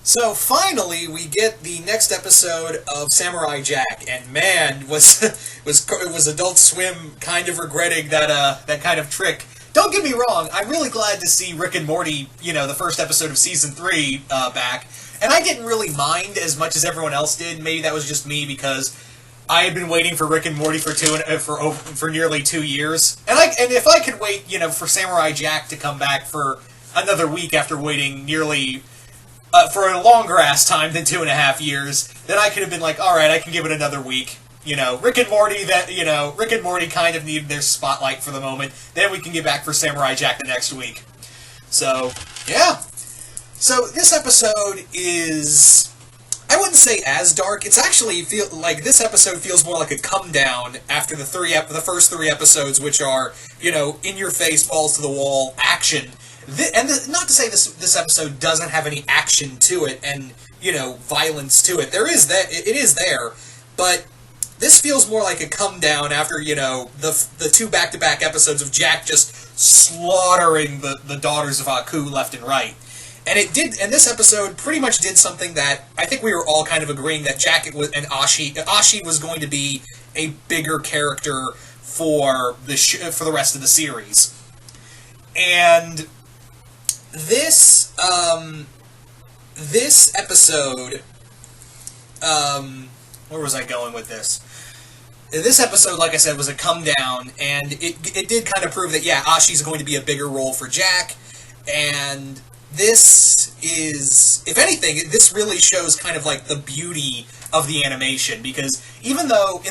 So finally, we get the next episode of Samurai Jack, and man, was Adult Swim kind of regretting that kind of trick. Don't get me wrong, I'm really glad to see Rick and Morty, the first episode of season 3 back, and I didn't really mind as much as everyone else did. Maybe that was just me because I had been waiting for Rick and Morty for nearly 2 years, and if I could wait, for Samurai Jack to come back for another week after waiting nearly for a longer ass time than 2.5 years, then I could have been like, all right, I can give it another week. Rick and Morty. Rick and Morty kind of needed their spotlight for the moment. Then we can get back for Samurai Jack the next week. So yeah. So this episode is, I wouldn't say as dark. It's actually this episode feels more like a come down after the first 3 episodes, which are in your face, balls to the wall action. Not to say this episode doesn't have any action to it and violence to it. It is there, but this feels more like a come down after the 2 back-to-back episodes of Jack just slaughtering the daughters of Aku left and right. And this episode pretty much did something that I think we were all kind of agreeing that Jack and Ashi was going to be a bigger character for the rest of the series. And this episode, where was I going with this? This episode, like I said, was a come down, and it did kind of prove that, yeah, Ashi's going to be a bigger role for Jack, and this is, if anything, this really shows kind of like the beauty of the animation, because even though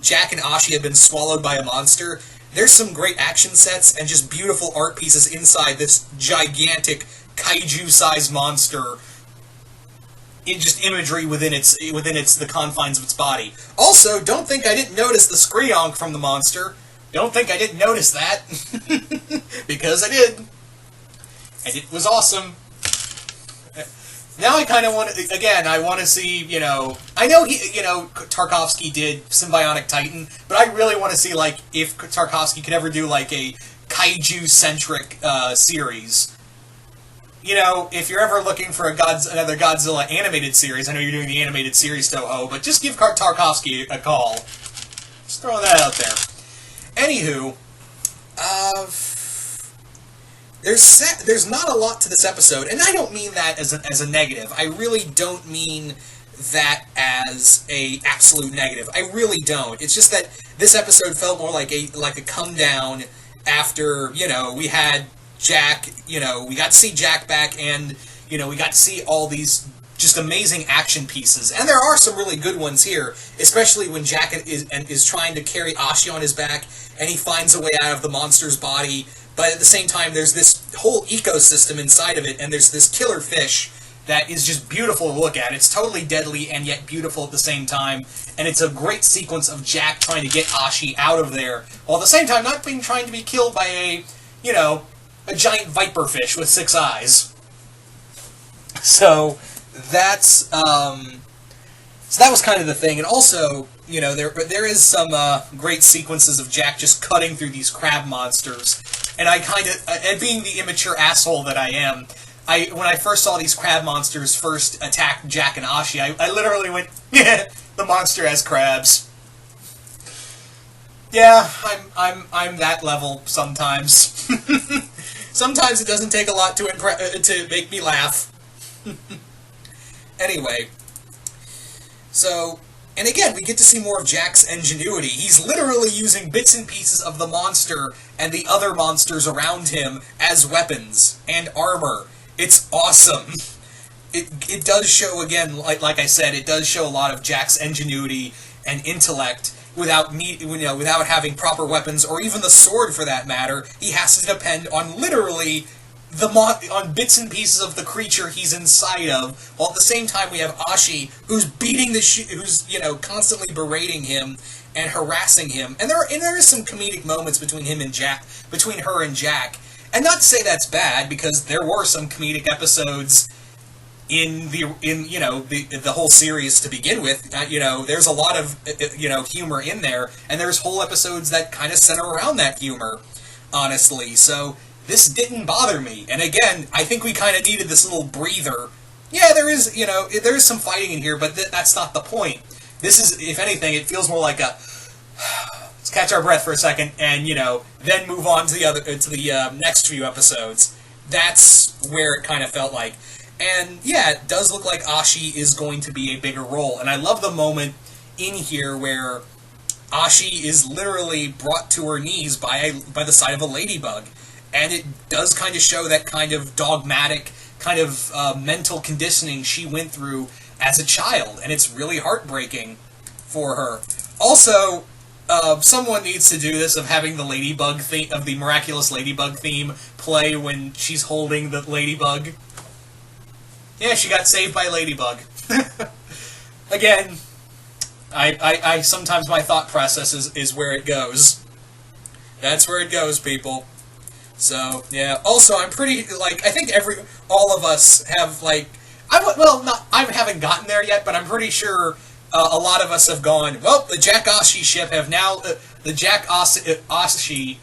Jack and Ashi have been swallowed by a monster, there's some great action sets and just beautiful art pieces inside this gigantic kaiju-sized monster. In just imagery within the confines of its body. Also, don't think I didn't notice the Skreonk from the monster. Don't think I didn't notice that. Because I did. And it was awesome. Now I kind of want to, again, I want to see, I know Tarkovsky did Symbionic Titan, but I really want to see, if Tarkovsky could ever do, a kaiju-centric series. If you're ever looking for another Godzilla animated series, I know you're doing the animated series, Toho, but just give Tarkovsky a call. Just throwing that out there. Anywho, there's not a lot to this episode, and I don't mean that as a negative. I really don't mean that as a absolute negative. I really don't. It's just that this episode felt more like a come down after, we had Jack, we got to see Jack back, and, we got to see all these just amazing action pieces. And there are some really good ones here, especially when Jack is trying to carry Ashi on his back, and he finds a way out of the monster's body, but at the same time, there's this whole ecosystem inside of it, and there's this killer fish that is just beautiful to look at. It's totally deadly and yet beautiful at the same time, and it's a great sequence of Jack trying to get Ashi out of there, while at the same time not trying to be killed by a giant viper fish with 6 eyes. So that's so that was kind of the thing, and also there is some great sequences of Jack just cutting through these crab monsters, and I kind of and being the immature asshole that I am, when I first saw these crab monsters first attack Jack and Ashi, I literally went, yeah, the monster has crabs. Yeah, I'm that level sometimes. Sometimes it doesn't take a lot to make me laugh. Anyway, so, and again, we get to see more of Jack's ingenuity. He's literally using bits and pieces of the monster and the other monsters around him as weapons and armor. It's awesome. It does show, again, like I said, it does show a lot of Jack's ingenuity and intellect. Without having proper weapons, or even the sword for that matter, he has to depend on literally on bits and pieces of the creature he's inside of. While at the same time, we have Ashi, who's beating who's constantly berating him and harassing him. And there is some comedic moments between her and Jack. And not to say that's bad, because there were some comedic episodes in the whole series to begin with. There's a lot of humor in there, and there's whole episodes that kind of center around that humor, honestly. So this didn't bother me. And again, I think we kind of needed this little breather Yeah, there is, there is some fighting in here, but that's not the point. This is, if anything, it feels more like a let's catch our breath for a second, and then move on to the next few episodes. That's where it kind of felt like, and yeah, it does look like Ashi is going to be a bigger role, and I love the moment in here where Ashi is literally brought to her knees by the sight of a ladybug, and it does kind of show that kind of dogmatic kind of mental conditioning she went through as a child, and it's really heartbreaking for her. Also, someone needs to do this of having the ladybug theme, of the miraculous ladybug theme, play when she's holding the ladybug. Yeah, she got saved by ladybug. Again, I sometimes my thought process is where it goes. That's where it goes, people. So, yeah. Also, I'm pretty, I think all of us have, I haven't gotten there yet, but I'm pretty sure a lot of us have gone, well, the Jack Ashi ship have now, the Jack Ashi,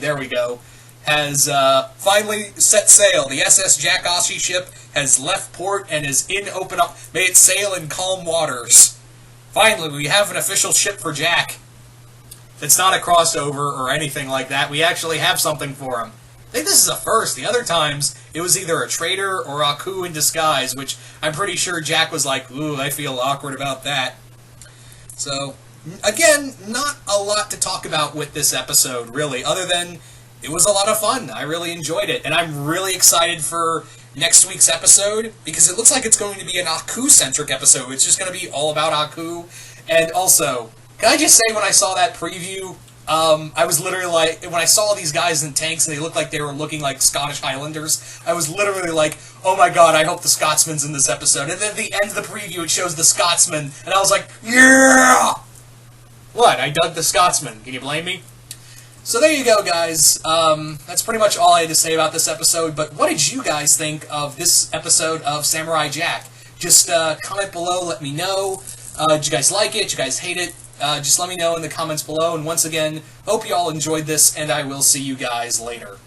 there we go, has finally set sail. The SS Jack Ashi ship has left port and is made it sail in calm waters. Finally, we have an official ship for Jack. It's not a crossover or anything like that. We actually have something for him. I think this is a first. The other times, it was either a traitor or Aku in disguise, which I'm pretty sure Jack was like, ooh, I feel awkward about that. So, again, not a lot to talk about with this episode, really, other than it was a lot of fun. I really enjoyed it, and I'm really excited for next week's episode, because it looks like it's going to be an Aku-centric episode. It's just going to be all about Aku, and also, can I just say, when I saw that preview, I was literally like, when I saw these guys in tanks and they looked like they were looking like Scottish Highlanders, I was literally like, oh my god, I hope the Scotsman's in this episode. And then at the end of the preview, it shows the Scotsman, and I was like, yeah! What? I dug the Scotsman. Can you blame me? So there you go, guys. That's pretty much all I had to say about this episode, but what did you guys think of this episode of Samurai Jack? Just comment below, let me know. Did you guys like it? Did you guys hate it? Just let me know in the comments below, and once again, hope you all enjoyed this, and I will see you guys later.